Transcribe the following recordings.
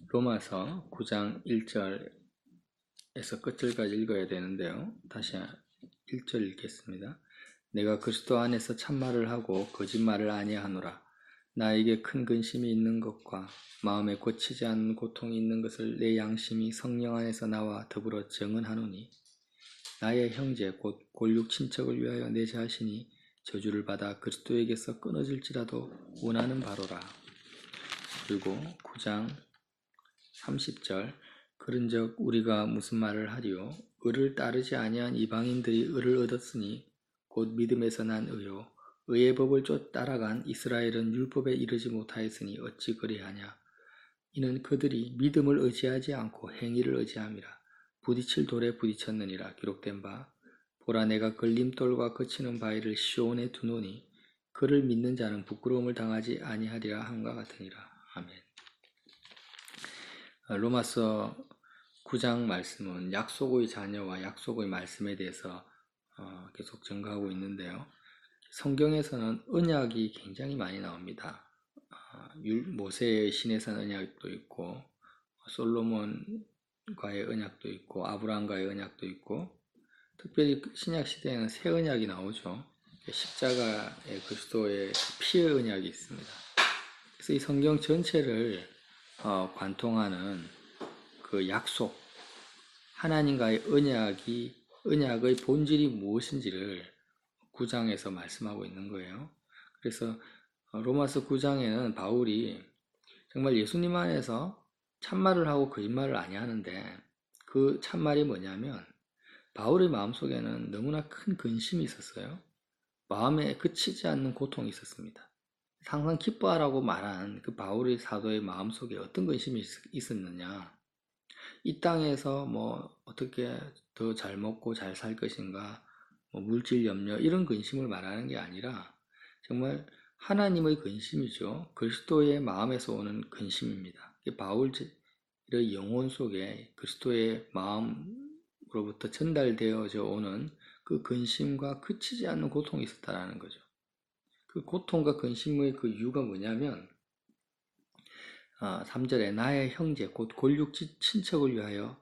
로마서 9장 1절에서 끝절까지 읽어야 되는데요. 다시 1절 읽겠습니다. 내가 그리스도 안에서 참말을 하고 거짓말을 아니하노라. 나에게 큰 근심이 있는 것과 마음에 고치지 않는 고통이 있는 것을 내 양심이 성령 안에서 나와 더불어 증언하노니 나의 형제 곧 골육 친척을 위하여 내 자신이 저주를 받아 그리스도에게서 끊어질지라도 원하는 바로라. 그리고 9장 30절 그런즉 우리가 무슨 말을 하리요? 의를 따르지 아니한 이방인들이 의를 얻었으니 곧 믿음에서 난 의요. 의의 법을 따라간 이스라엘은 율법에 이르지 못하였으니 어찌 그리하냐? 이는 그들이 믿음을 의지하지 않고 행위를 의지함이라. 부딪힐 돌에 부딪혔느니라. 기록된 바 보라 내가 걸림돌과 거치는 바위를 시온에 두노니 그를 믿는 자는 부끄러움을 당하지 아니하리라 함과 같으니라. 아멘. 로마서 9장 말씀은 약속의 자녀와 약속의 말씀에 대해서 계속 증거하고 있는데요. 성경에서는 언약이 굉장히 많이 나옵니다. 모세의 신에선 언약도 있고 솔로몬과의 언약도 있고 아브라함과의 언약도 있고 특별히 신약 시대에는 새 언약이 나오죠. 십자가의 그리스도의 피의 언약이 있습니다. 그래서 이 성경 전체를 관통하는 그 약속, 하나님과의 언약의 본질이 무엇인지를 9장에서 말씀하고 있는 거예요. 그래서 로마서 9장에는 바울이 정말 예수님 안에서 참말을 하고 거짓말을 아니하는데 그 참말이 뭐냐면 바울의 마음속에는 너무나 큰 근심이 있었어요. 마음에 그치지 않는 고통이 있었습니다. 항상 기뻐하라고 말한 그 바울의 사도의 마음속에 어떤 근심이 있었느냐? 이 땅에서 어떻게 더 잘 먹고 잘 살 것인가, 물질 염려 이런 근심을 말하는 게 아니라 정말 하나님의 근심이죠. 그리스도의 마음에서 오는 근심입니다. 바울의 영혼 속에 그리스도의 마음으로부터 전달되어져 오는 그 근심과 그치지 않는 고통이 있었다라는 거죠. 그 고통과 근심의 그 이유가 뭐냐면 3절에 나의 형제 곧 골육 친척을 위하여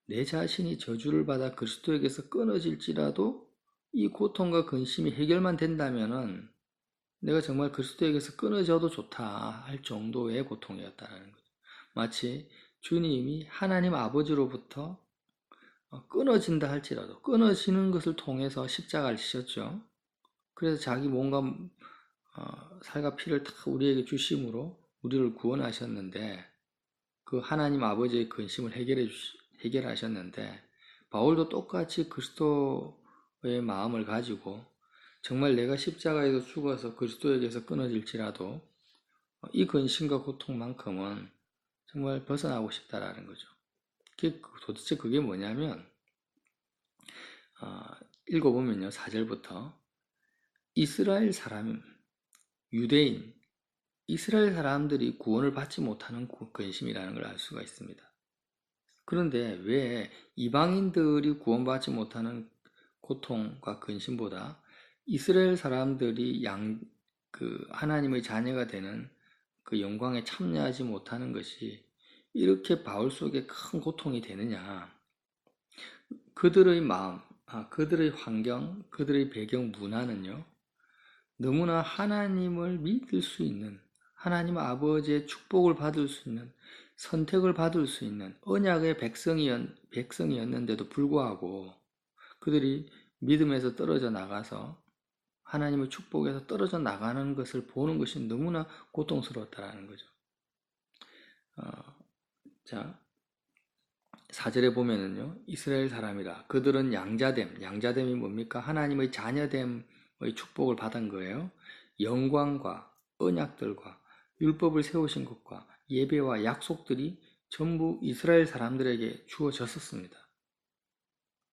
내 자신이 저주를 받아 그리스도에게서 끊어질지라도 이 고통과 근심이 해결만 된다면은 내가 정말 그리스도에게서 끊어져도 좋다 할 정도의 고통이었다라는 거죠. 마치 주님이 하나님 아버지로부터 끊어진다 할지라도 끊어지는 것을 통해서 십자가를 지셨죠. 그래서 자기 몸과 살과 피를 다 우리에게 주심으로 우리를 구원하셨는데 그 하나님 아버지의 근심을 해결하셨는데 바울도 똑같이 그리스도의 마음을 가지고 정말 내가 십자가에서 죽어서 그리스도에게서 끊어질지라도 이 근심과 고통만큼은 정말 벗어나고 싶다라는 거죠. 도대체 그게 뭐냐면 읽어보면요 4절부터 이스라엘 사람, 유대인, 이스라엘 사람들이 구원을 받지 못하는 근심이라는 걸 알 수가 있습니다. 그런데 왜 이방인들이 구원받지 못하는 고통과 근심보다 이스라엘 사람들이 하나님의 자녀가 되는 그 영광에 참여하지 못하는 것이 이렇게 바울 속에 큰 고통이 되느냐? 그들의 마음, 그들의 환경, 그들의 배경 문화는요, 너무나 하나님을 믿을 수 있는, 하나님 아버지의 축복을 받을 수 있는, 선택을 받을 수 있는 언약의 백성이었는데도 불구하고 그들이 믿음에서 떨어져 나가서 하나님의 축복에서 떨어져 나가는 것을 보는 것이 너무나 고통스러웠다라는 거죠. 자, 4절에 보면은요, 이스라엘 사람이라 그들은 양자됨이 뭡니까? 하나님의 자녀됨의 축복을 받은 거예요. 영광과 언약들과 율법을 세우신 것과 예배와 약속들이 전부 이스라엘 사람들에게 주어졌었습니다.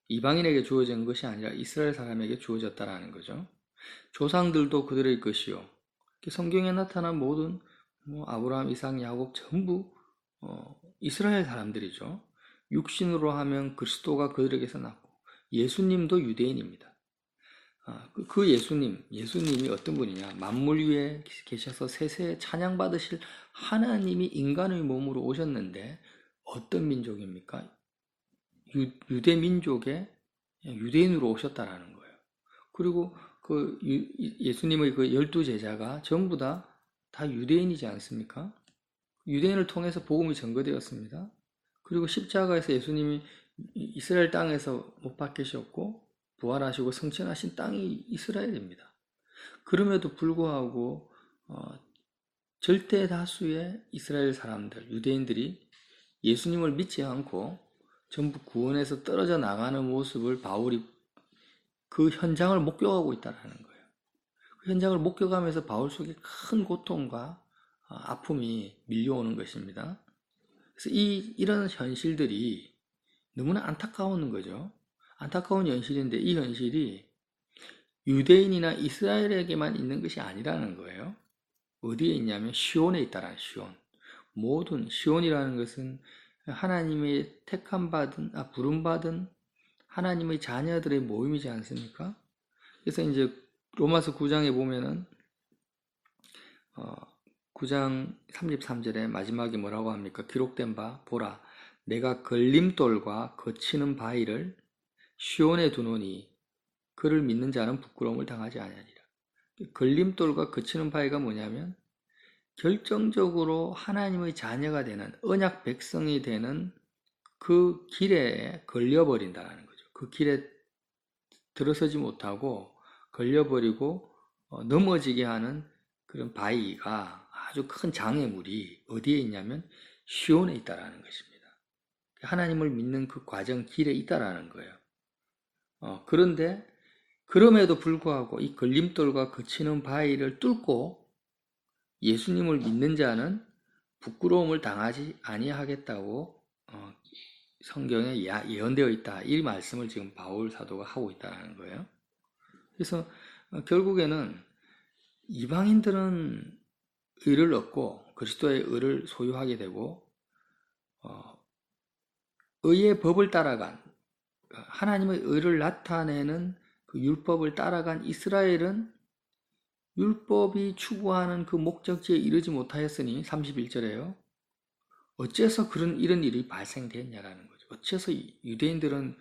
이방인에게 주어진 것이 아니라 이스라엘 사람에게 주어졌다라는 거죠. 조상들도 그들의 것이요. 성경에 나타난 모든 아브라함, 이삭, 야곱 전부 이스라엘 사람들이죠. 육신으로 하면 그리스도가 그들에게서 났고 예수님도 유대인입니다. 그 예수님이 어떤 분이냐? 만물 위에 계셔서 세세에 찬양받으실 하나님이 인간의 몸으로 오셨는데 어떤 민족입니까? 유대 민족의 유대인으로 오셨다라는 거예요. 그리고 예수님의 그 12제자가 전부 다 유대인이지 않습니까? 유대인을 통해서 복음이 전거되었습니다. 그리고 십자가에서 예수님이 이스라엘 땅에서 못 박히셨고 부활하시고 승천하신 땅이 이스라엘입니다. 그럼에도 불구하고 절대 다수의 이스라엘 사람들, 유대인들이 예수님을 믿지 않고 전부 구원에서 떨어져 나가는 모습을 바울이 그 현장을 목격하고 있다는 거예요. 그 현장을 목격하면서 바울 속에 큰 고통과 아픔이 밀려오는 것입니다. 그래서 이런 현실들이 너무나 안타까운 거죠. 안타까운 현실인데 이 현실이 유대인이나 이스라엘에게만 있는 것이 아니라는 거예요. 어디에 있냐면 시온에 있다라는 시온. 모든 시온이라는 것은 하나님의 부름받은 하나님의 자녀들의 모임이지 않습니까? 그래서 이제 로마서 9장에 보면은 9장 33절에 마지막에 뭐라고 합니까? 기록된 바 보라 내가 걸림돌과 거치는 바위를 시온에 두노니 그를 믿는 자는 부끄러움을 당하지 아니하리라. 걸림돌과 거치는 바위가 뭐냐면 결정적으로 하나님의 자녀가 되는 언약 백성이 되는 그 길에 걸려버린다는 거죠. 그 길에 들어서지 못하고 걸려버리고 넘어지게 하는 그런 바위가 아주 큰 장애물이 어디에 있냐면 시온에 있다라는 것입니다. 하나님을 믿는 그 과정 길에 있다라는 거예요. 그런데 그럼에도 불구하고 이 걸림돌과 거치는 바위를 뚫고 예수님을 믿는 자는 부끄러움을 당하지 아니하겠다고 성경에 예언되어 있다. 이 말씀을 지금 바울 사도가 하고 있다는 거예요. 그래서 결국에는 이방인들은 의를 얻고 그리스도의 의를 소유하게 되고 의의 법을 따라간 하나님의 의를 나타내는 그 율법을 따라간 이스라엘은 율법이 추구하는 그 목적지에 이르지 못하였으니 31절에요. 어째서 이런 일이 발생됐냐라는 거죠. 어째서 유대인들은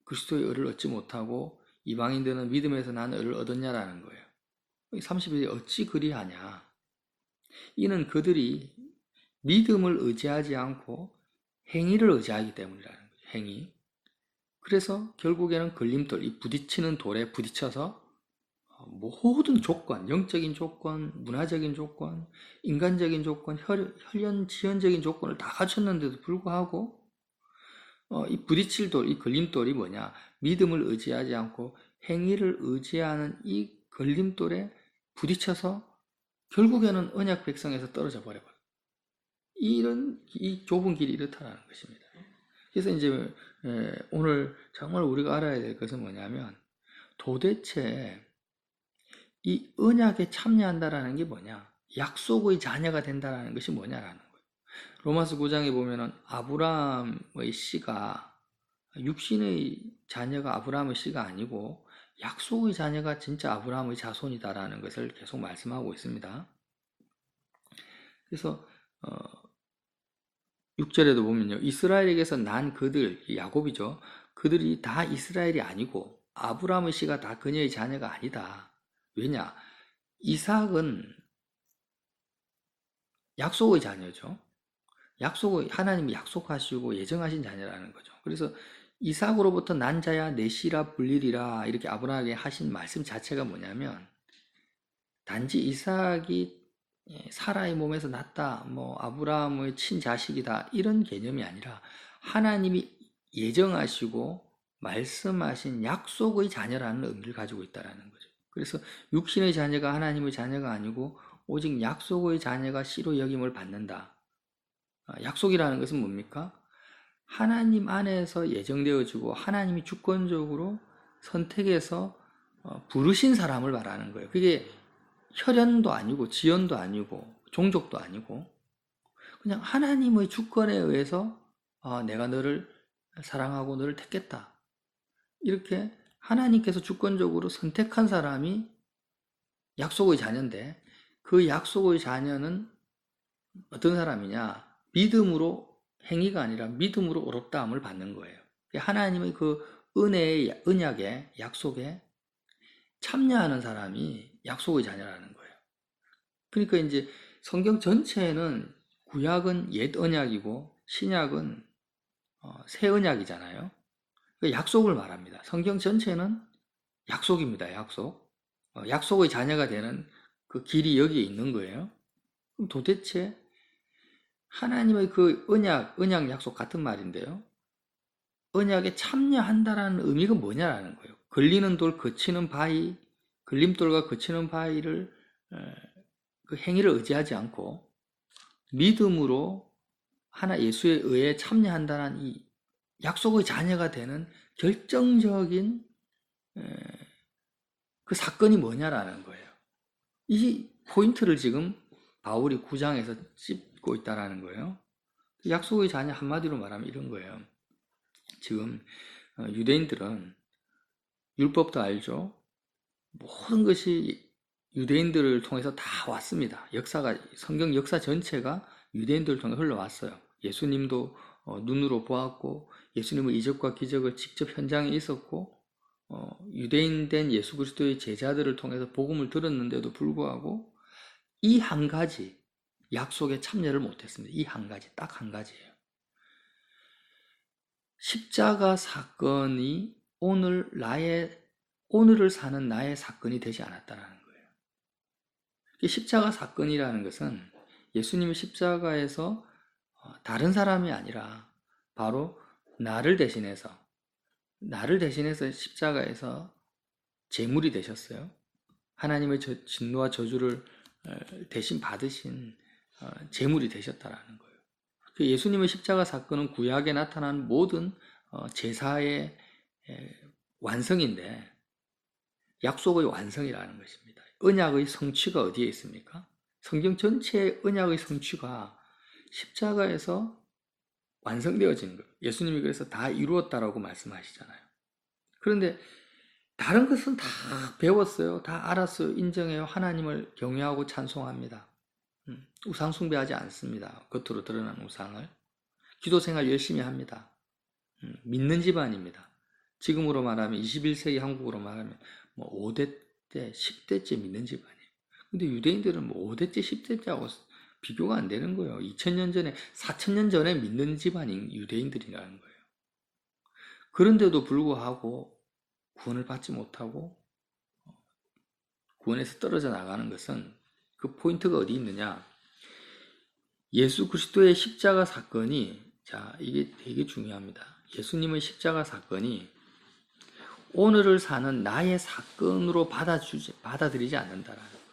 그리스도의 의를 얻지 못하고 이방인들은 믿음에서 난 의를 얻었냐라는 거예요. 30절에 어찌 그리하냐. 이는 그들이 믿음을 의지하지 않고 행위를 의지하기 때문이라는 거죠. 행위. 그래서 결국에는 걸림돌, 이 부딪히는 돌에 부딪혀서 모든 조건, 영적인 조건, 문화적인 조건, 인간적인 조건, 지연적인 조건을 다 갖췄는데도 불구하고 이 부딪힐 돌, 이 걸림돌이 뭐냐? 믿음을 의지하지 않고 행위를 의지하는 이 걸림돌에 부딪혀서 결국에는 언약 백성에서 떨어져 버려버려요. 이 좁은 길이 이렇다는 것입니다. 그래서 이제 오늘 정말 우리가 알아야 될 것은 뭐냐면 도대체 이 언약에 참여한다라는 게 뭐냐? 약속의 자녀가 된다라는 것이 뭐냐라는 거예요. 로마서 9장에 보면은 아브라함의 씨가 육신의 자녀가 아브라함의 씨가 아니고 약속의 자녀가 진짜 아브라함의 자손이다라는 것을 계속 말씀하고 있습니다. 그래서 6절에도 보면요. 이스라엘에게서 난 그들, 야곱이죠. 그들이 다 이스라엘이 아니고 아브라함의 씨가 다 그녀의 자녀가 아니다. 왜냐? 이삭은 약속의 자녀죠. 하나님이 약속하시고 예정하신 자녀라는 거죠. 그래서 이삭으로부터 난 자야 내 씨라 불리리라 이렇게 아브라함에게 하신 말씀 자체가 뭐냐면 단지 이삭이 사라의 몸에서 났다, 아브라함의 친자식이다 이런 개념이 아니라 하나님이 예정하시고 말씀하신 약속의 자녀라는 의미를 가지고 있다는 거죠. 그래서 육신의 자녀가 하나님의 자녀가 아니고 오직 약속의 자녀가 씨로 여김을 받는다. 약속이라는 것은 뭡니까? 하나님 안에서 예정되어지고 하나님이 주권적으로 선택해서 부르신 사람을 말하는 거예요. 그게 혈연도 아니고 지연도 아니고 종족도 아니고 그냥 하나님의 주권에 의해서 내가 너를 사랑하고 너를 택했다. 이렇게 하나님께서 주권적으로 선택한 사람이 약속의 자녀인데 그 약속의 자녀는 어떤 사람이냐? 믿음으로, 행위가 아니라 믿음으로 의롭다함을 받는 거예요. 하나님의 그 은혜의, 언약의 약속에 참여하는 사람이 약속의 자녀라는 거예요. 그러니까 이제 성경 전체는 구약은 옛 언약이고 신약은 새 언약이잖아요. 약속을 말합니다. 성경 전체는 약속입니다. 약속. 약속의 자녀가 되는 그 길이 여기에 있는 거예요. 그럼 도대체 하나님의 그 언약 약속 같은 말인데요. 언약에 참여한다라는 의미가 뭐냐라는 거예요. 걸리는 돌 거치는 바위, 걸림돌과 거치는 바위를 그 행위를 의지하지 않고 믿음으로 하나 예수의 의에 참여한다는 이 약속의 자녀가 되는 결정적인 그 사건이 뭐냐라는 거예요. 이 포인트를 지금 바울이 9장에서 짚고 있다라는 거예요. 약속의 자녀 한마디로 말하면 이런 거예요. 지금 유대인들은 율법도 알죠. 모든 것이 유대인들을 통해서 다 왔습니다. 성경 역사 전체가 유대인들을 통해 흘러왔어요. 예수님도 눈으로 보았고 예수님의 이적과 기적을 직접 현장에 있었고 유대인 된 예수 그리스도의 제자들을 통해서 복음을 들었는데도 불구하고 이 한 가지 약속에 참여를 못했습니다. 이 한 가지, 딱 한 가지예요. 십자가 사건이 오늘을 사는 나의 사건이 되지 않았다라는 거예요. 십자가 사건이라는 것은 예수님이 십자가에서 다른 사람이 아니라 바로 나를 대신해서 십자가에서 제물이 되셨어요. 하나님의 진노와 저주를 대신 받으신 제물이 되셨다라는 거예요. 예수님의 십자가 사건은 구약에 나타난 모든 제사의 완성인데 약속의 완성이라는 것입니다. 언약의 성취가 어디에 있습니까? 성경 전체의 언약의 성취가 십자가에서 완성되어지는 거예요. 예수님이 그래서 다 이루었다라고 말씀하시잖아요. 그런데 다른 것은 다 배웠어요. 다 알았어요. 인정해요. 하나님을 경외하고 찬송합니다. 우상 숭배하지 않습니다. 겉으로 드러난 우상을. 기도 생활 열심히 합니다. 믿는 집안입니다. 지금으로 말하면 21세기 한국으로 말하면 뭐 5대 때 10대째 믿는 집안이에요. 근데 유대인들은 뭐 5대째 10대째하고 비교가 안 되는 거예요. 2000년 전에 4000년 전에 믿는 집안인 유대인들이라는 거예요. 그런데도 불구하고 구원을 받지 못하고 구원에서 떨어져 나가는 것은 그 포인트가 어디 있느냐? 예수 그리스도의 십자가 사건이, 자, 이게 되게 중요합니다. 예수님의 십자가 사건이 오늘을 사는 나의 사건으로 받아들이지 않는다라는 거예요.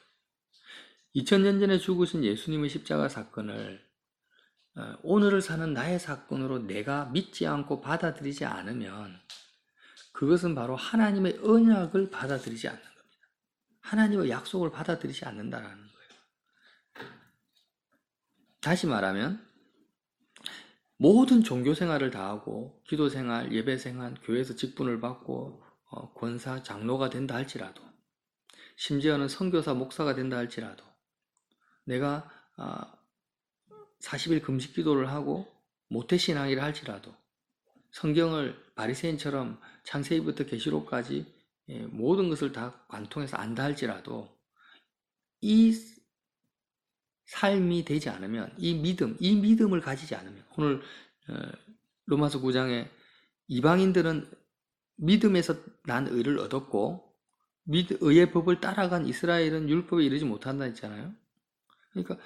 2000년 전에 죽으신 예수님의 십자가 사건을 오늘을 사는 나의 사건으로 내가 믿지 않고 받아들이지 않으면 그것은 바로 하나님의 언약을 받아들이지 않는 겁니다. 하나님의 약속을 받아들이지 않는다라는 거예요. 다시 말하면 모든 종교 생활을 다하고 기도 생활, 예배 생활, 교회에서 직분을 받고 권사, 장로가 된다 할지라도, 심지어는 선교사, 목사가 된다 할지라도, 내가 40일 금식 기도를 하고 모태신앙이라 할지라도, 성경을 바리새인처럼 창세기부터 계시록까지 모든 것을 다 관통해서 안다 할지라도 이 삶이 되지 않으면, 이 믿음을 가지지 않으면, 오늘 로마서 9장에 이방인들은 믿음에서 난 의를 얻었고 의의 법을 따라간 이스라엘은 율법에 이르지 못한다 했잖아요. 그러니까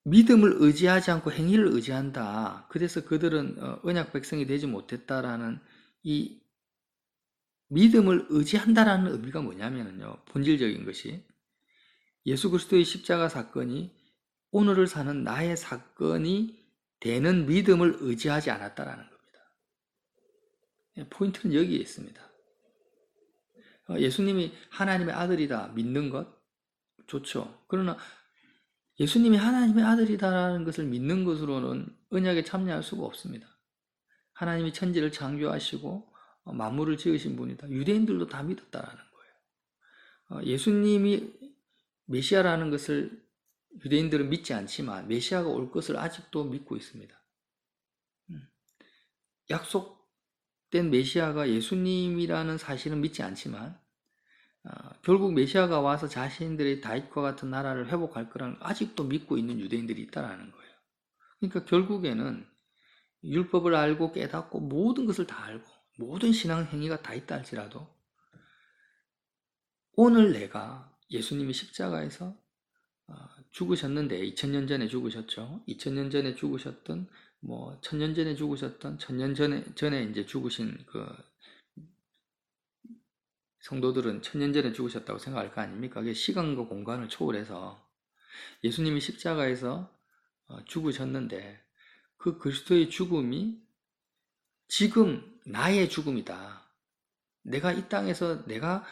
믿음을 의지하지 않고 행위를 의지한다. 그래서 그들은 언약 백성이 되지 못했다라는 이 믿음을 의지한다라는 의미가 뭐냐면요. 본질적인 것이 예수 그리스도의 십자가 사건이 오늘을 사는 나의 사건이 되는 믿음을 의지하지 않았다라는 겁니다. 포인트는 여기에 있습니다. 예수님이 하나님의 아들이다 믿는 것 좋죠. 그러나 예수님이 하나님의 아들이다라는 것을 믿는 것으로는 언약에 참여할 수가 없습니다. 하나님이 천지를 창조하시고 만물을 지으신 분이다. 유대인들도 다 믿었다라는 거예요. 예수님이 메시아라는 것을 유대인들은 믿지 않지만 메시아가 올 것을 아직도 믿고 있습니다. 약속된 메시아가 예수님이라는 사실은 믿지 않지만 결국 메시아가 와서 자신들의 다윗과 같은 나라를 회복할 거라는 아직도 믿고 있는 유대인들이 있다는 거예요. 그러니까 결국에는 율법을 알고 깨닫고 모든 것을 다 알고 모든 신앙 행위가 다 있다 할지라도 오늘 내가 예수님이 십자가에서 죽으셨는데 2000년 전에 죽으셨죠. 2000년 전에 죽으셨던 1000년 전에 죽으셨던 1000년 전에 이제 죽으신 그 성도들은 1000년 전에 죽으셨다고 생각할 거 아닙니까? 그게 시간과 공간을 초월해서 예수님이 십자가에서 죽으셨는데 그 그리스도의 죽음이 지금 나의 죽음이다. 내가 이 땅에서 내가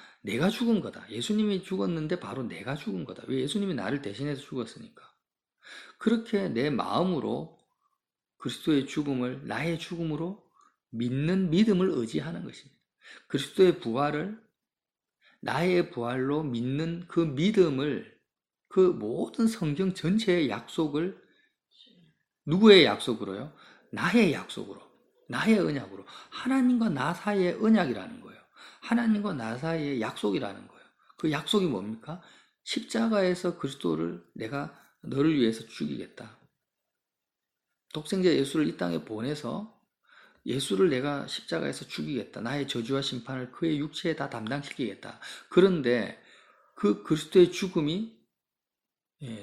죽은 거다. 예수님이 죽었는데 바로 내가 죽은 거다. 왜? 예수님이 나를 대신해서 죽었으니까. 그렇게 내 마음으로 그리스도의 죽음을 나의 죽음으로 믿는 믿음을 의지하는 것입니다. 그리스도의 부활을 나의 부활로 믿는 그 믿음을 그 모든 성경 전체의 약속을 누구의 약속으로요? 나의 약속으로, 나의 언약으로, 하나님과 나 사이의 언약이라는 거예요. 하나님과 나 사이의 약속이라는 거예요. 그 약속이 뭡니까? 십자가에서 그리스도를 내가 너를 위해서 죽이겠다. 독생자 예수를 이 땅에 보내서 예수를 내가 십자가에서 죽이겠다. 나의 저주와 심판을 그의 육체에 다 담당시키겠다. 그런데 그 그리스도의 죽음이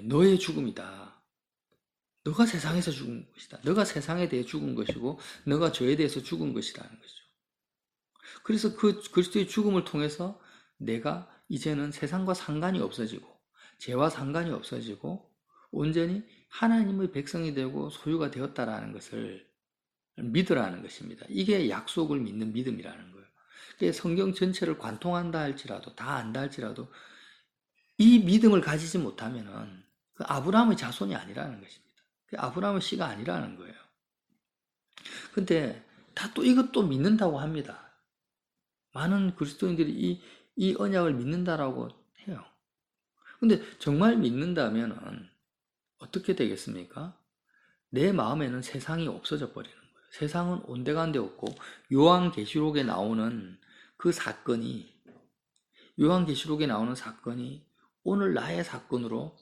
너의 죽음이다. 너가 세상에서 죽은 것이다. 너가 세상에 대해 죽은 것이고 너가 죄에 대해서 죽은 것이라는 거죠. 그래서 그 그리스도의 죽음을 통해서 내가 이제는 세상과 상관이 없어지고 죄와 상관이 없어지고 온전히 하나님의 백성이 되고 소유가 되었다라는 것을 믿으라는 것입니다. 이게 약속을 믿는 믿음이라는 거예요. 성경 전체를 관통한다 할지라도 다 안다 할지라도 이 믿음을 가지지 못하면은 그 아브라함의 자손이 아니라는 것입니다. 그 아브라함의 씨가 아니라는 거예요. 근데 다 또 이것도 믿는다고 합니다. 많은 그리스도인들이 이 언약을 믿는다라고 해요. 근데 정말 믿는다면은 어떻게 되겠습니까? 내 마음에는 세상이 없어져 버리는 거예요. 세상은 온데간데 없고 요한계시록에 나오는 그 사건이 오늘 나의 사건으로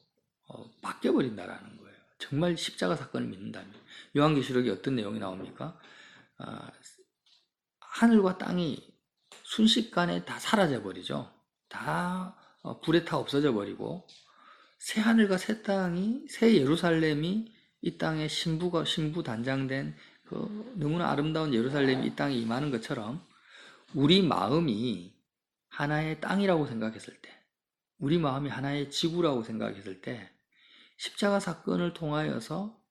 바뀌어버린다라는 거예요. 정말 십자가 사건을 믿는다면. 요한계시록에 어떤 내용이 나옵니까? 하늘과 땅이 순식간에 다 사라져버리죠. 다 불에 타 없어져 버리고 새 하늘과 새 땅이 새 예루살렘이 이 땅에 신부 단장된 그 너무나 아름다운 예루살렘이 이 땅에 임하는 것처럼 우리 마음이 하나의 땅이라고 생각했을 때, 우리 마음이 하나의 지구라고 생각했을 때 십자가 사건을 통하여서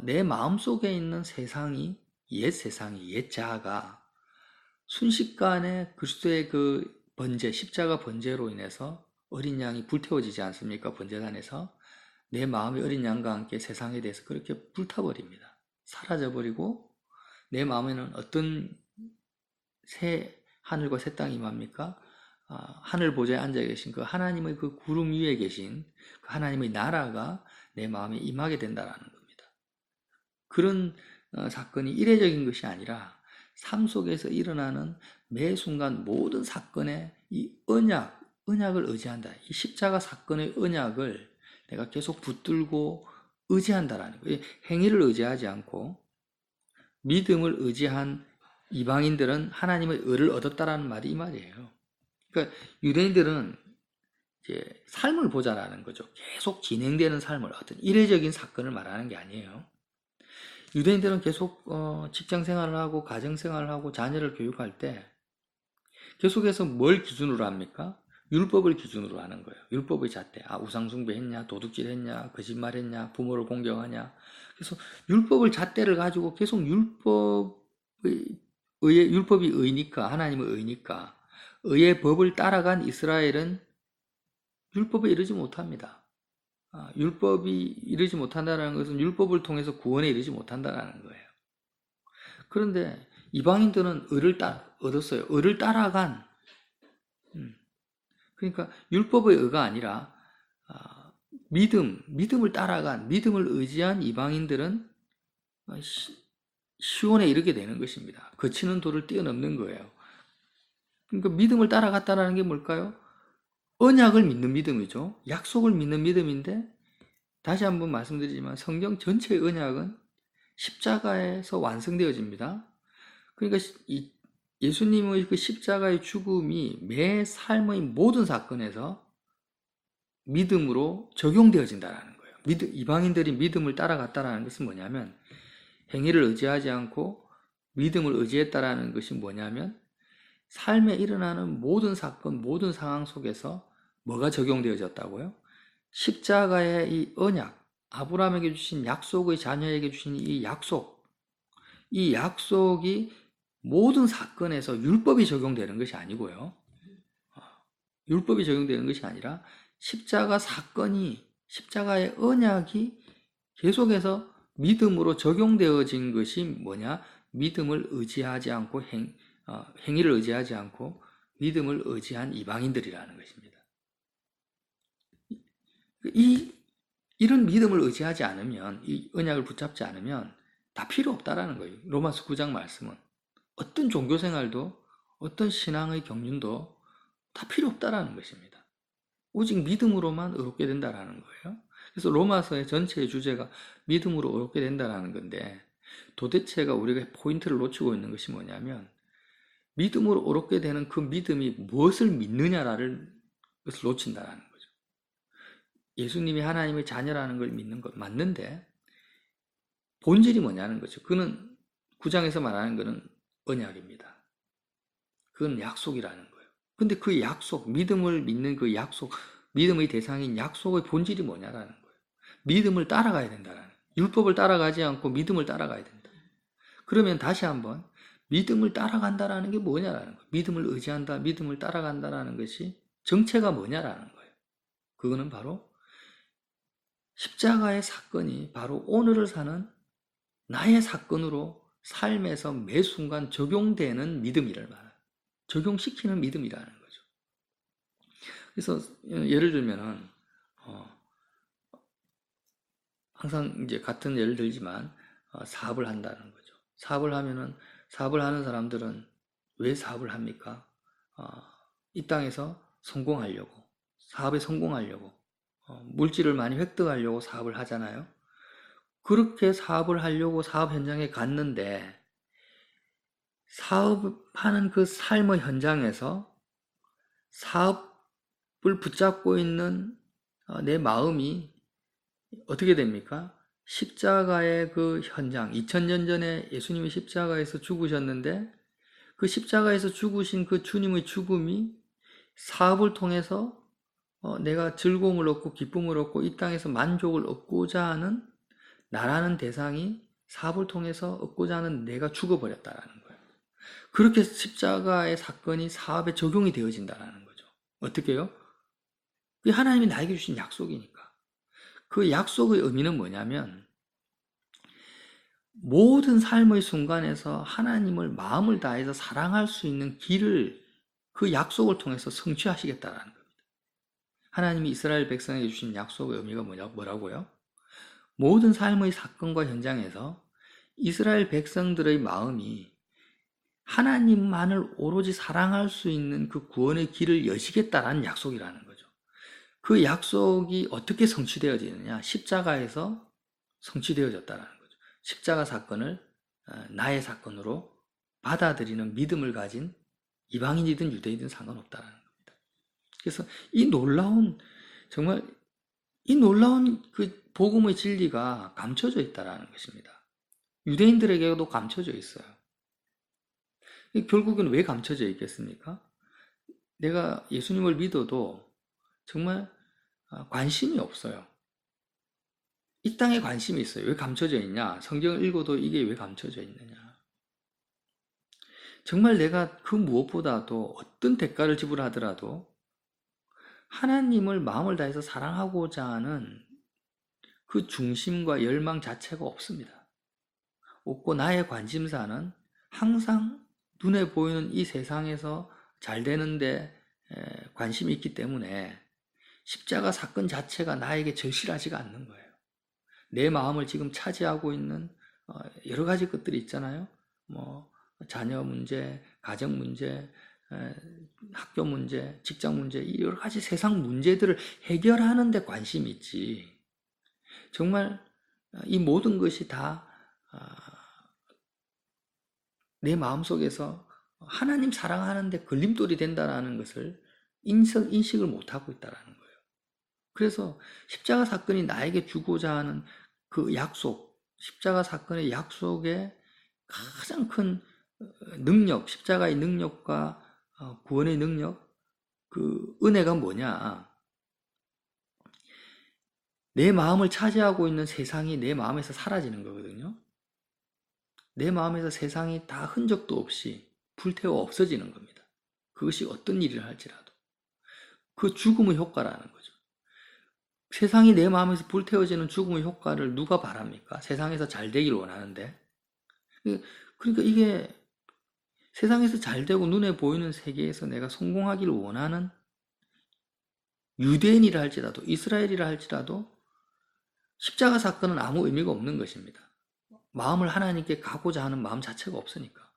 내 마음속에 있는 세상이 옛 자아가 순식간에 그리스도의 그 번제, 십자가 번제로 인해서 어린 양이 불태워지지 않습니까? 번제단에서 내 마음이 어린 양과 함께 세상에 대해서 그렇게 불타버립니다. 사라져버리고 내 마음에는 어떤 새 하늘과 새 땅이 임합니까? 하늘 보좌에 앉아 계신 그 하나님의 그 구름 위에 계신 그 하나님의 나라가 내 마음에 임하게 된다라는 겁니다. 그런 사건이 이례적인 것이 아니라 삶 속에서 일어나는 매 순간 모든 사건에 이 언약을 의지한다. 이 십자가 사건의 언약을 내가 계속 붙들고 의지한다라는 거예요. 행위를 의지하지 않고 믿음을 의지한 이방인들은 하나님의 의를 얻었다라는 말이 이 말이에요. 그러니까 유대인들은 이제 삶을 보자라는 거죠. 계속 진행되는 삶을, 어떤 이례적인 사건을 말하는 게 아니에요. 유대인들은 계속 직장 생활을 하고 가정 생활을 하고 자녀를 교육할 때 계속해서 뭘 기준으로 합니까? 율법을 기준으로 하는 거예요. 율법의 잣대. 우상 숭배했냐, 도둑질 했냐, 거짓말했냐, 부모를 공경하냐. 그래서 율법을 잣대를 가지고 계속 율법이 의니까, 하나님의 의니까 의의 법을 따라간 이스라엘은 율법에 이르지 못합니다. 율법이 이르지 못한다는 것은 율법을 통해서 구원에 이르지 못한다는 거예요. 그런데 이방인들은 얻었어요. 을을 따라간. 그러니까 율법의 의가 아니라 믿음을 따라간, 믿음을 의지한 이방인들은 시온에 이르게 되는 것입니다. 거치는 돌을 뛰어넘는 거예요. 그러니까 믿음을 따라갔다는 게 뭘까요? 언약을 믿는 믿음이죠. 약속을 믿는 믿음인데, 다시 한번 말씀드리지만 성경 전체의 언약은 십자가에서 완성되어집니다. 그러니까 예수님의 그 십자가의 죽음이 매 삶의 모든 사건에서 믿음으로 적용되어진다는 거예요. 이방인들이 믿음을 따라갔다는 것은 뭐냐면, 행위를 의지하지 않고 믿음을 의지했다라는 것이 뭐냐면, 삶에 일어나는 모든 사건, 모든 상황 속에서 뭐가 적용되어졌다고요? 십자가의 이 언약, 아브라함에게 주신 약속의 자녀에게 주신 이 약속이 모든 사건에서 율법이 적용되는 것이 아니고요. 율법이 적용되는 것이 아니라 십자가 사건이, 십자가의 언약이 계속해서 믿음으로 적용되어진 것이 뭐냐? 믿음을 의지하지 않고 행위를 의지하지 않고 믿음을 의지한 이방인들이라는 것입니다. 이런 믿음을 의지하지 않으면, 이 언약을 붙잡지 않으면 다 필요 없다라는 거예요. 로마서 9장 말씀은. 어떤 종교 생활도, 어떤 신앙의 경륜도 다 필요 없다라는 것입니다. 오직 믿음으로만 의롭게 된다라는 거예요. 그래서 로마서의 전체의 주제가 믿음으로 의롭게 된다라는 건데, 도대체가 우리가 포인트를 놓치고 있는 것이 뭐냐면, 믿음으로 의롭게 되는 그 믿음이 무엇을 믿느냐라는 것을 놓친다라는 거죠. 예수님이 하나님의 자녀라는 걸 믿는 것 맞는데, 본질이 뭐냐는 거죠. 그는 9장에서 말하는 것은 언약입니다. 그건 약속이라는 거예요. 근데 그 약속, 믿음을 믿는 그 약속, 믿음의 대상인 약속의 본질이 뭐냐라는 거예요. 믿음을 따라가야 된다는 거예요. 율법을 따라가지 않고 믿음을 따라가야 된다. 그러면 다시 한번 믿음을 따라간다라는 게 뭐냐라는 거예요. 믿음을 의지한다, 믿음을 따라간다라는 것이 정체가 뭐냐라는 거예요. 그거는 바로 십자가의 사건이 바로 오늘을 사는 나의 사건으로 삶에서 매 순간 적용되는 믿음이란 말이에요. 적용시키는 믿음이라는 거죠. 그래서 예를 들면은 항상 이제 같은 예를 들지만 사업을 한다는 거죠. 사업을 하는 사람들은 왜 사업을 합니까? 이 땅에서 성공하려고, 사업에 성공하려고, 물질을 많이 획득하려고 사업을 하잖아요. 그렇게 사업을 하려고 사업 현장에 갔는데, 사업하는 그 삶의 현장에서 사업을 붙잡고 있는 내 마음이 어떻게 됩니까? 십자가의 그 현장, 2000년 전에 예수님이 십자가에서 죽으셨는데, 그 십자가에서 죽으신 그 주님의 죽음이 사업을 통해서 내가 즐거움을 얻고 기쁨을 얻고 이 땅에서 만족을 얻고자 하는 나라는 대상이 사업을 통해서 얻고자 하는 내가 죽어버렸다라는 거예요. 그렇게 십자가의 사건이 사업에 적용이 되어진다는 거죠. 어떻게 해요? 그게 하나님이 나에게 주신 약속이니까. 그 약속의 의미는 뭐냐면, 모든 삶의 순간에서 하나님을 마음을 다해서 사랑할 수 있는 길을 그 약속을 통해서 성취하시겠다라는 겁니다. 하나님이 이스라엘 백성에게 주신 약속의 의미가 뭐라고요? 모든 삶의 사건과 현장에서 이스라엘 백성들의 마음이 하나님만을 오로지 사랑할 수 있는 그 구원의 길을 여시겠다라는 약속이라는 거죠. 그 약속이 어떻게 성취되어지느냐? 십자가에서 성취되어졌다는 거죠. 십자가 사건을 나의 사건으로 받아들이는 믿음을 가진 이방인이든 유대인이든 상관없다는 겁니다. 그래서 정말 이 놀라운 그 복음의 진리가 감춰져 있다는 것입니다. 유대인들에게도 감춰져 있어요. 결국은 왜 감춰져 있겠습니까? 내가 예수님을 믿어도 정말 관심이 없어요. 이 땅에 관심이 있어요. 왜 감춰져 있냐? 성경을 읽어도 이게 왜 감춰져 있느냐? 정말 내가 그 무엇보다도 어떤 대가를 지불하더라도 하나님을 마음을 다해서 사랑하고자 하는 그 중심과 열망 자체가 없습니다. 없고 나의 관심사는 항상 눈에 보이는 이 세상에서 잘 되는데 관심이 있기 때문에 십자가 사건 자체가 나에게 절실하지가 않는 거예요. 내 마음을 지금 차지하고 있는 여러 가지 것들이 있잖아요. 뭐 자녀 문제, 가정 문제, 학교 문제, 직장 문제, 이 여러 가지 세상 문제들을 해결하는 데 관심이 있지. 정말 이 모든 것이 다 내 마음속에서 하나님 사랑하는데 걸림돌이 된다는 것을 인식을 못하고 있다는 거예요. 그래서 십자가 사건이 나에게 주고자 하는 그 약속, 십자가 사건의 약속의 가장 큰 능력, 십자가의 능력과 구원의 능력, 그 은혜가 뭐냐? 내 마음을 차지하고 있는 세상이 내 마음에서 사라지는 거거든요. 내 마음에서 세상이 다 흔적도 없이 불태워 없어지는 겁니다. 그것이 어떤 일을 할지라도. 그 죽음의 효과라는 거죠. 세상이 내 마음에서 불태워지는 죽음의 효과를 누가 바랍니까? 세상에서 잘 되기를 원하는데. 그러니까 이게 세상에서 잘 되고 눈에 보이는 세계에서 내가 성공하기를 원하는 유대인이라 할지라도, 이스라엘이라 할지라도 십자가 사건은 아무 의미가 없는 것입니다. 마음을 하나님께 가고자 하는 마음 자체가 없으니까.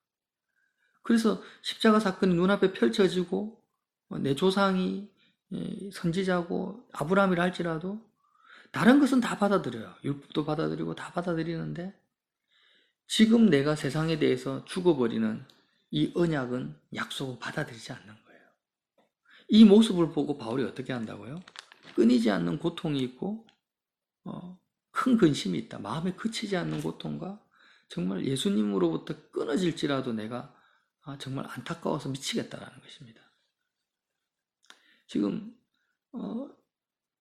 그래서 십자가 사건이 눈앞에 펼쳐지고 내 조상이 선지자고 아브라함이라 할지라도 다른 것은 다 받아들여요. 율법도 받아들이고 다 받아들이는데 지금 내가 세상에 대해서 죽어버리는 이 언약은 약속을 받아들이지 않는 거예요. 이 모습을 보고 바울이 어떻게 한다고요? 끊이지 않는 고통이 있고 큰 근심이 있다. 마음에 그치지 않는 고통과 정말 예수님으로부터 끊어질지라도 내가 정말 안타까워서 미치겠다라는 것입니다. 지금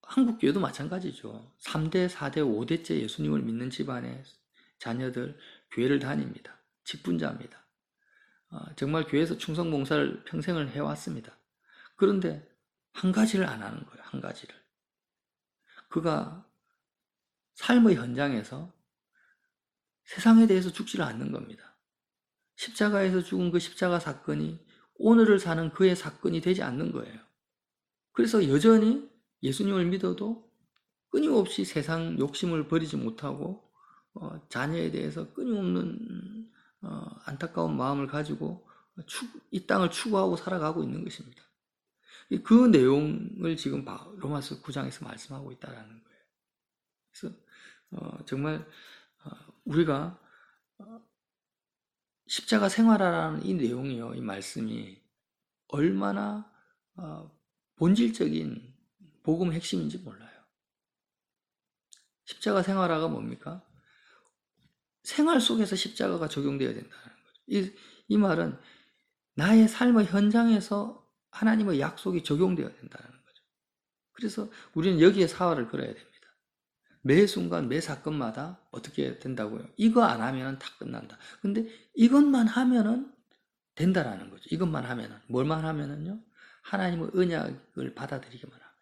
한국 교회도 마찬가지죠. 3대, 4대, 5대째 예수님을 믿는 집안의 자녀들 교회를 다닙니다. 직분자입니다. 정말 교회에서 충성봉사를 평생을 해왔습니다. 그런데 한 가지를 안 하는 거예요. 한 가지를. 그가 삶의 현장에서 세상에 대해서 죽지를 않는 겁니다. 십자가에서 죽은 그 십자가 사건이 오늘을 사는 그의 사건이 되지 않는 거예요. 그래서 여전히 예수님을 믿어도 끊임없이 세상 욕심을 버리지 못하고 자녀에 대해서 끊임없는 안타까운 마음을 가지고 이 땅을 추구하고 살아가고 있는 것입니다. 그 내용을 지금 로마서 9장에서 말씀하고 있다는 거예요. 그래서 정말 우리가 십자가 생활하라는 이 내용이요, 이 말씀이 얼마나 본질적인 복음 핵심인지 몰라요. 십자가 생활화가 뭡니까? 생활 속에서 십자가가 적용되어야 된다는 거죠. 이 말은 나의 삶의 현장에서 하나님의 약속이 적용되어야 된다는 거죠. 그래서 우리는 여기에 사활을 걸어야 됩니다. 매 순간, 매 사건마다 어떻게 된다고요? 이거 안 하면 다 끝난다. 근데 이것만 하면은 된다라는 거죠. 이것만 하면은. 뭘만 하면은요? 하나님의 언약을 받아들이기만 하면.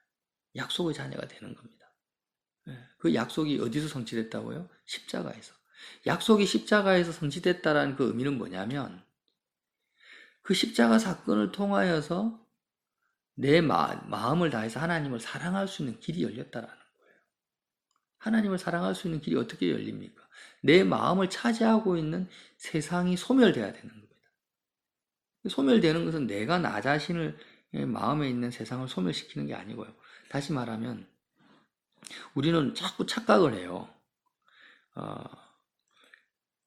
약속의 자녀가 되는 겁니다. 그 약속이 어디서 성취됐다고요? 십자가에서. 약속이 십자가에서 성취됐다라는 그 의미는 뭐냐면 그 십자가 사건을 통하여서 내 마음을 다해서 하나님을 사랑할 수 있는 길이 열렸다라는 거예요. 하나님을 사랑할 수 있는 길이 어떻게 열립니까? 내 마음을 차지하고 있는 세상이 소멸되어야 되는 겁니다. 소멸되는 것은 내가 나 자신을 마음에 있는 세상을 소멸시키는 게 아니고요. 다시 말하면 우리는 자꾸 착각을 해요.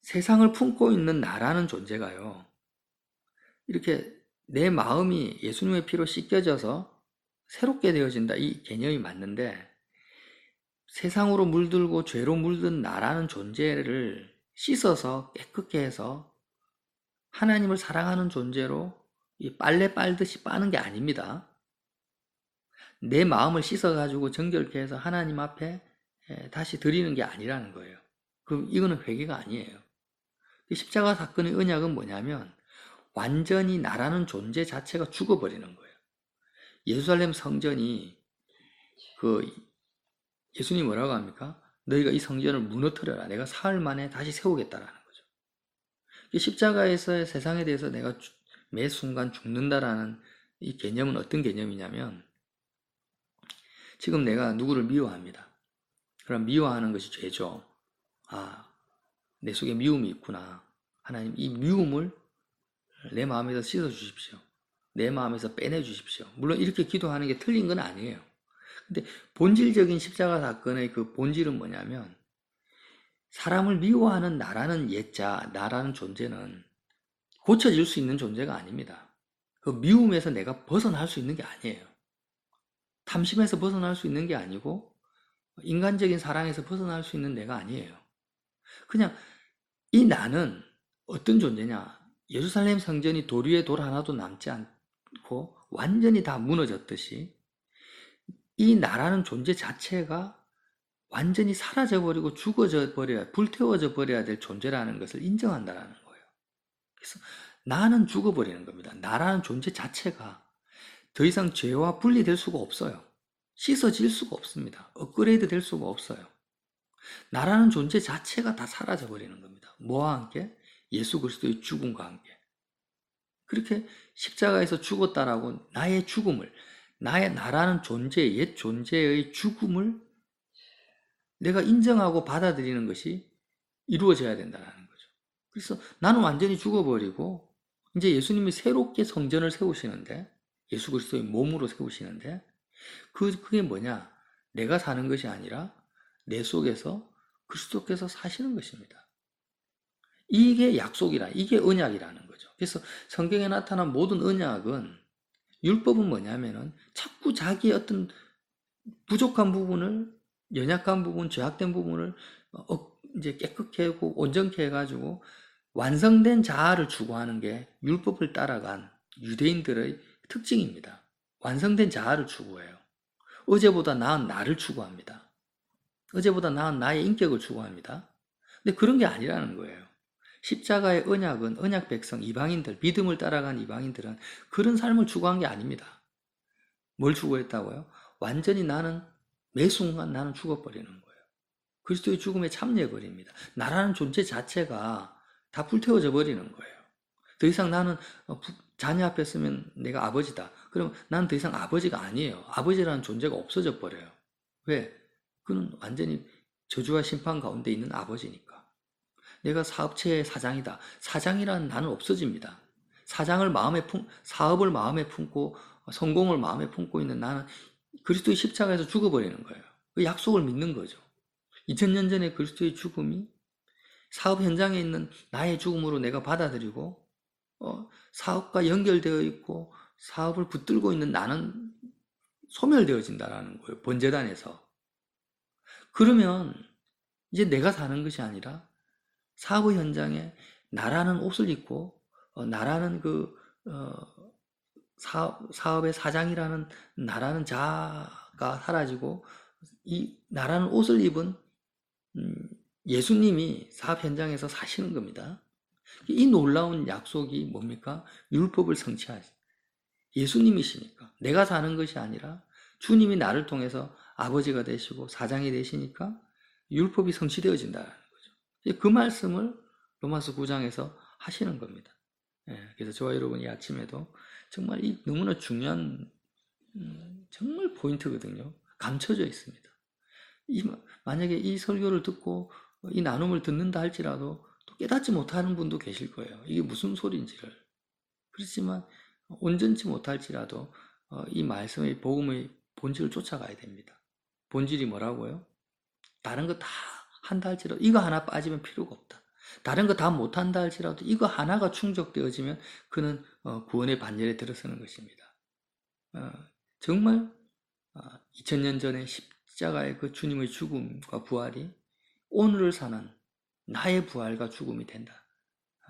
세상을 품고 있는 나라는 존재가요. 이렇게 내 마음이 예수님의 피로 씻겨져서 새롭게 되어진다. 이 개념이 맞는데 세상으로 물들고 죄로 물든 나라는 존재를 씻어서 깨끗게 해서 하나님을 사랑하는 존재로 빨래 빨듯이 빠는 게 아닙니다. 내 마음을 씻어가지고 정결케 해서 하나님 앞에 다시 드리는 게 아니라는 거예요. 그럼 이거는 회개가 아니에요. 십자가 사건의 언약은 뭐냐면 완전히 나라는 존재 자체가 죽어버리는 거예요. 예루살렘 성전이 예수님이 뭐라고 합니까? 너희가 이 성전을 무너뜨려라. 내가 사흘 만에 다시 세우겠다라는 거죠. 이 십자가에서의 세상에 대해서 내가 매 순간 죽는다라는 이 개념은 어떤 개념이냐면, 지금 내가 누구를 미워합니다. 그럼 미워하는 것이 죄죠. 아, 내 속에 미움이 있구나. 하나님, 이 미움을 내 마음에서 씻어 주십시오. 내 마음에서 빼내 주십시오. 물론 이렇게 기도하는 게 틀린 건 아니에요. 근데 본질적인 십자가 사건의 그 본질은 뭐냐면, 사람을 미워하는 나라는 옛자, 나라는 존재는 고쳐질 수 있는 존재가 아닙니다. 그 미움에서 내가 벗어날 수 있는 게 아니에요. 탐심에서 벗어날 수 있는 게 아니고, 인간적인 사랑에서 벗어날 수 있는 내가 아니에요. 그냥 이 나는 어떤 존재냐? 예루살렘 성전이 돌 위에 돌 하나도 남지 않고 완전히 다 무너졌듯이, 이 나라는 존재 자체가 완전히 사라져버리고 죽어져 버려야, 불태워져 버려야 될 존재라는 것을 인정한다라는 거예요. 그래서 나는 죽어버리는 겁니다. 나라는 존재 자체가 더 이상 죄와 분리될 수가 없어요. 씻어질 수가 없습니다. 업그레이드 될 수가 없어요. 나라는 존재 자체가 다 사라져버리는 겁니다. 뭐와 함께? 예수 그리스도의 죽음과 함께. 그렇게 십자가에서 죽었다라고 나의 죽음을, 나라는 존재, 옛 존재의 죽음을 내가 인정하고 받아들이는 것이 이루어져야 된다는 거죠. 그래서 나는 완전히 죽어버리고 이제 예수님이 새롭게 성전을 세우시는데, 예수 그리스도의 몸으로 세우시는데, 그게 뭐냐? 내가 사는 것이 아니라 내 속에서 그리스도께서 사시는 것입니다. 이게 약속이라, 이게 언약이라는 거죠. 그래서 성경에 나타난 모든 언약은, 율법은 뭐냐면은 자꾸 자기의 어떤 부족한 부분을, 연약한 부분, 죄악된 부분을 이제 깨끗게 하고 온전케 해가지고 완성된 자아를 추구하는 게 율법을 따라간 유대인들의 특징입니다. 완성된 자아를 추구해요. 어제보다 나은 나를 추구합니다. 어제보다 나은 나의 인격을 추구합니다. 근데 그런 게 아니라는 거예요. 십자가의 언약은, 언약 백성, 이방인들, 믿음을 따라간 이방인들은 그런 삶을 추구한 게 아닙니다. 뭘 추구했다고요? 완전히 나는, 매 순간 나는 죽어버리는 거예요. 그리스도의 죽음에 참여해버립니다. 나라는 존재 자체가 다 불태워져 버리는 거예요. 더 이상 나는 자녀 앞에 서면 내가 아버지다. 그럼 나는 더 이상 아버지가 아니에요. 아버지라는 존재가 없어져 버려요. 왜? 그는 완전히 저주와 심판 가운데 있는 아버지니까. 내가 사업체의 사장이다. 사장이라는 나는 없어집니다. 사업을 마음에 품고 성공을 마음에 품고 있는 나는 그리스도의 십자가에서 죽어버리는 거예요. 그 약속을 믿는 거죠. 2000년 전에 그리스도의 죽음이 사업 현장에 있는 나의 죽음으로 내가 받아들이고, 사업과 연결되어 있고 사업을 붙들고 있는 나는 소멸되어진다라는 거예요. 번제단에서. 그러면 이제 내가 사는 것이 아니라 사업의 현장에 나라는 옷을 입고, 나라는 사업의 사장이라는 나라는 자가 사라지고, 이 나라는 옷을 입은 예수님이 사업 현장에서 사시는 겁니다. 이 놀라운 약속이 뭡니까? 율법을 성취하시. 예수님이시니까. 내가 사는 것이 아니라 주님이 나를 통해서 아버지가 되시고 사장이 되시니까 율법이 성취되어진다는 거죠. 그 말씀을 로마서 9장에서 하시는 겁니다. 그래서 저와 여러분이 아침에도 정말 이 너무나 중요한 정말 포인트거든요. 감춰져 있습니다. 만약에 이 설교를 듣고 이 나눔을 듣는다 할지라도 또 깨닫지 못하는 분도 계실 거예요. 이게 무슨 소리인지를. 그렇지만 온전치 못할지라도 이 말씀의 복음의 본질을 쫓아가야 됩니다. 본질이 뭐라고요? 다른 거 다 한다 할지라도 이거 하나 빠지면 필요가 없다. 다른 거 다 못한다 할지라도 이거 하나가 충족되어지면 그는 구원의 반열에 들어서는 것입니다. 정말 2000년 전에 십자가의 그 주님의 죽음과 부활이 오늘을 사는 나의 부활과 죽음이 된다.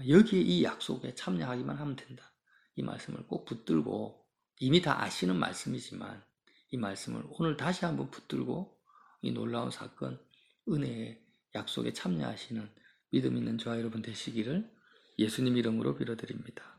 여기에 이 약속에 참여하기만 하면 된다. 이 말씀을 꼭 붙들고, 이미 다 아시는 말씀이지만 이 말씀을 오늘 다시 한번 붙들고 이 놀라운 사건, 은혜의 약속에 참여하시는 믿음 있는 저와 여러분 되시기를 예수님 이름으로 빌어드립니다.